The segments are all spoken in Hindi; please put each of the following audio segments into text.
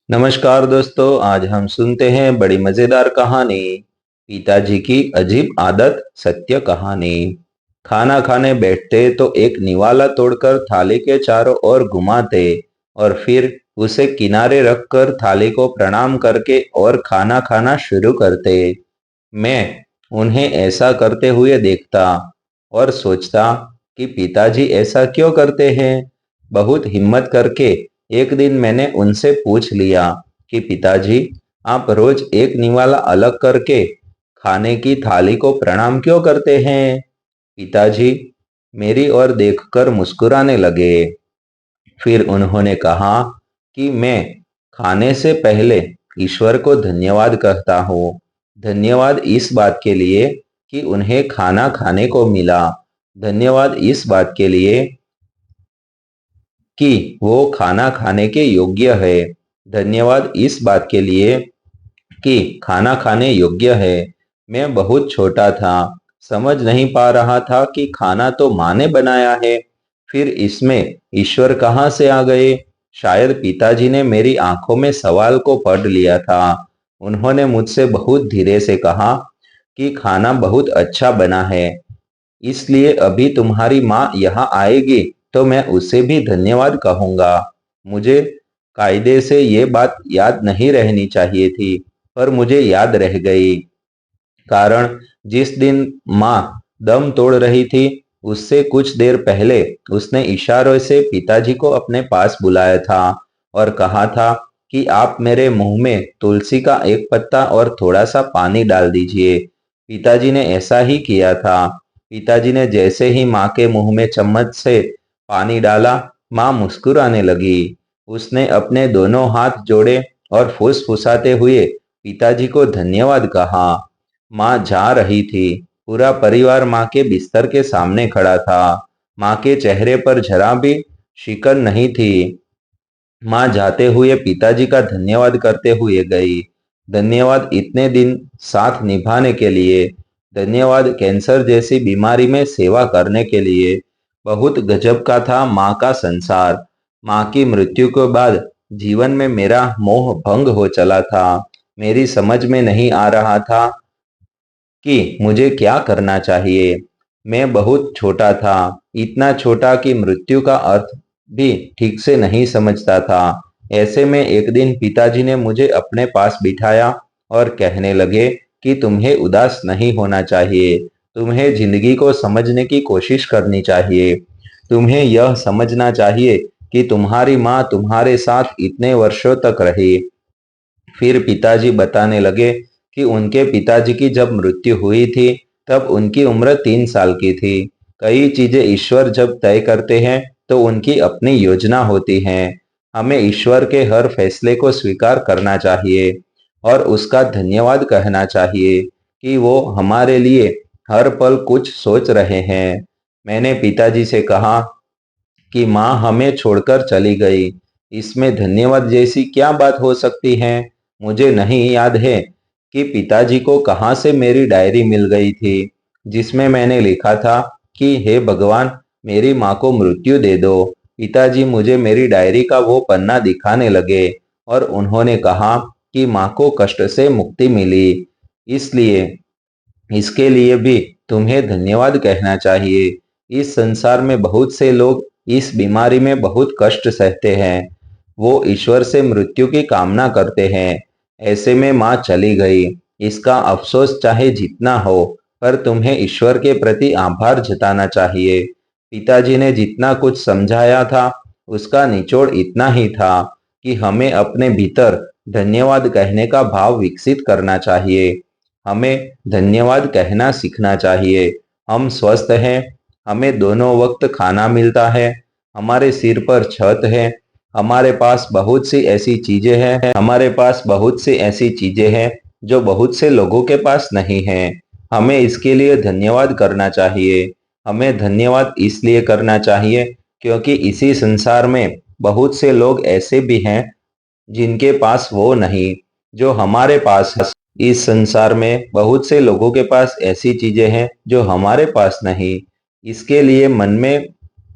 नमस्कार दोस्तों, आज हम सुनते हैं बड़ी मजेदार कहानी पिताजी की अजीब आदत सत्य कहानी। खाना खाने बैठते तो एक निवाला तोड़कर थाली के चारों ओर घुमाते और फिर उसे किनारे रखकर थाली को प्रणाम करके और खाना खाना शुरू करते। मैं उन्हें ऐसा करते हुए देखता और सोचता कि पिताजी ऐसा क्यों करते हैं। बहुत हिम्मत करके एक दिन मैंने उनसे पूछ लिया कि पिताजी, आप रोज एक निवाला अलग करके खाने की थाली को प्रणाम क्यों करते हैं? पिताजी मेरी ओर देखकर मुस्कुराने लगे। फिर उन्होंने कहा कि मैं खाने से पहले ईश्वर को धन्यवाद कहता हूँ। धन्यवाद इस बात के लिए कि उन्हें खाना खाने को मिला। धन्यवाद इस बात के लिए कि वो खाना खाने के योग्य है। धन्यवाद इस बात के लिए कि खाना खाने योग्य है। मैं बहुत छोटा था, समझ नहीं पा रहा था कि खाना तो माँ ने बनाया है, फिर इसमें ईश्वर कहाँ से आ गए। शायद पिताजी ने मेरी आंखों में सवाल को पढ़ लिया था। उन्होंने मुझसे बहुत धीरे से कहा कि खाना बहुत अच्छा बना है, इसलिए अभी तुम्हारी माँ यहाँ आएगी तो मैं उसे भी धन्यवाद कहूँगा। मुझे कायदे से ये बात याद नहीं रहनी चाहिए थी, पर मुझे याद रह गई। कारण जिस दिन माँ दम तोड़ रही थी, उससे कुछ देर पहले उसने इशारों से पिताजी को अपने पास बुलाया था और कहा था कि आप मेरे मुंह में तुलसी का एक पत्ता और थोड़ा सा पानी डाल दीजिए। पिताजी ने ऐसा ही किया था। पिताजी ने जैसे ही माँ के मुंह में चम्मच से पानी डाला, माँ मुस्कुराने लगी। उसने अपने दोनों हाथ जोड़े और फुसफुसाते हुए पिताजी को धन्यवाद कहा। माँ जा रही थी। पूरा परिवार माँ के बिस्तर के सामने खड़ा था। माँ के चेहरे पर जरा भी शिकन नहीं थी। माँ जाते हुए पिताजी का धन्यवाद करते हुए गई। धन्यवाद इतने दिन साथ निभाने के लिए। धन्यवाद कैंसर जैसी बीमारी में सेवा करने के लिए। बहुत गजब का था माँ का संसार। माँ की मृत्यु के बाद जीवन में मेरा मोह भंग हो चला था। मेरी समझ में नहीं आ रहा था कि मुझे क्या करना चाहिए। मैं बहुत छोटा था, इतना छोटा कि मृत्यु का अर्थ भी ठीक से नहीं समझता था। ऐसे में एक दिन पिताजी ने मुझे अपने पास बिठाया और कहने लगे कि तुम्हें उदास नहीं होना चाहिए। तुम्हें जिंदगी को समझने की कोशिश करनी चाहिए। तुम्हें यह समझना चाहिए कि तुम्हारी माँ तुम्हारे साथ इतने वर्षों तक रही। फिर पिताजी बताने लगे कि उनके पिताजी की जब मृत्यु हुई थी, तब उनकी उम्र 3 साल की थी। कई चीजें ईश्वर जब तय करते हैं तो उनकी अपनी योजना होती है। हमें ईश्वर के हर फैसले को स्वीकार करना चाहिए और उसका धन्यवाद कहना चाहिए कि वो हमारे लिए हर पल कुछ सोच रहे हैं। मैंने पिताजी से कहा कि माँ हमें छोड़कर चली गई। इसमें धन्यवाद जैसी क्या बात हो सकती है? मुझे नहीं याद है कि पिताजी को कहाँ से मेरी डायरी मिल गई थी, जिसमें मैंने लिखा था कि हे भगवान, मेरी माँ को मृत्यु दे दो। पिताजी मुझे मेरी डायरी का वो पन्ना दिखाने लगे और उन्होंने कहा कि माँ को कष्ट से मुक्ति मिली, इसलिए इसके लिए भी तुम्हें धन्यवाद कहना चाहिए। इस संसार में बहुत से लोग इस बीमारी में बहुत कष्ट सहते हैं। वो ईश्वर से मृत्यु की कामना करते हैं। ऐसे में माँ चली गई। इसका अफसोस चाहे जितना हो, पर तुम्हें ईश्वर के प्रति आभार जताना चाहिए। पिताजी ने जितना कुछ समझाया था, उसका निचोड़ इतना ही था कि हमें अपने भीतर धन्यवाद कहने का भाव विकसित करना चाहिए। हमें धन्यवाद कहना सीखना चाहिए। हम स्वस्थ हैं, हमें दोनों वक्त खाना मिलता है, हमारे सिर पर छत है, हमारे पास बहुत सी ऐसी चीजें हैं, जो बहुत से लोगों के पास नहीं हैं। हमें इसके लिए धन्यवाद करना चाहिए। हमें धन्यवाद इसलिए करना चाहिए क्योंकि इसी संसार में बहुत से लोग ऐसे भी हैं जिनके पास वो नहीं जो हमारे पास है। इस संसार में बहुत से लोगों के पास ऐसी चीजें हैं जो हमारे पास नहीं। इसके लिए मन में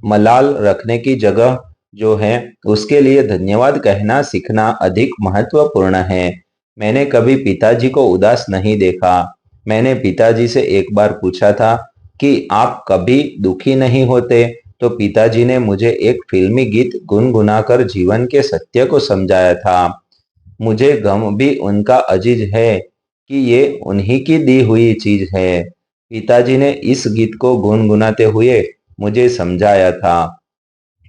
मलाल रखने की जगह जो है उसके लिए धन्यवाद कहना सीखना अधिक महत्वपूर्ण है। मैंने कभी पिताजी को उदास नहीं देखा। मैंने पिताजी से एक बार पूछा था कि आप कभी दुखी नहीं होते, तो पिताजी ने मुझे एक फिल्मी गीत गुनगुनाकर जीवन के सत्य को समझाया था। मुझे गम भी उनका अजीज है कि ये उन्हीं की दी हुई चीज है। पिताजी ने इस गीत को गुनगुनाते हुए मुझे समझाया था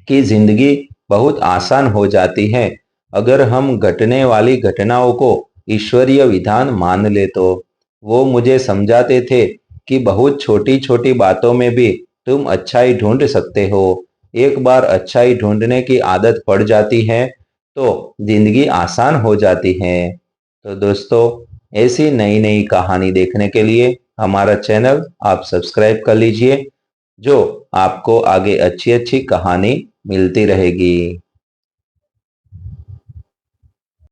कि जिंदगी बहुत आसान हो जाती है अगर हम घटने वाली घटनाओं को ईश्वरीय विधान मान ले तो। वो मुझे समझाते थे कि बहुत छोटी छोटी बातों में भी तुम अच्छाई ढूंढ सकते हो। एक बार अच्छाई ढूंढने की आदत पड़ जाती है तो जिंदगी आसान हो जाती है। तो दोस्तों, ऐसी नई नई कहानी देखने के लिए हमारा चैनल आप सब्सक्राइब कर लीजिए, जो आपको आगे अच्छी अच्छी कहानी मिलती रहेगी।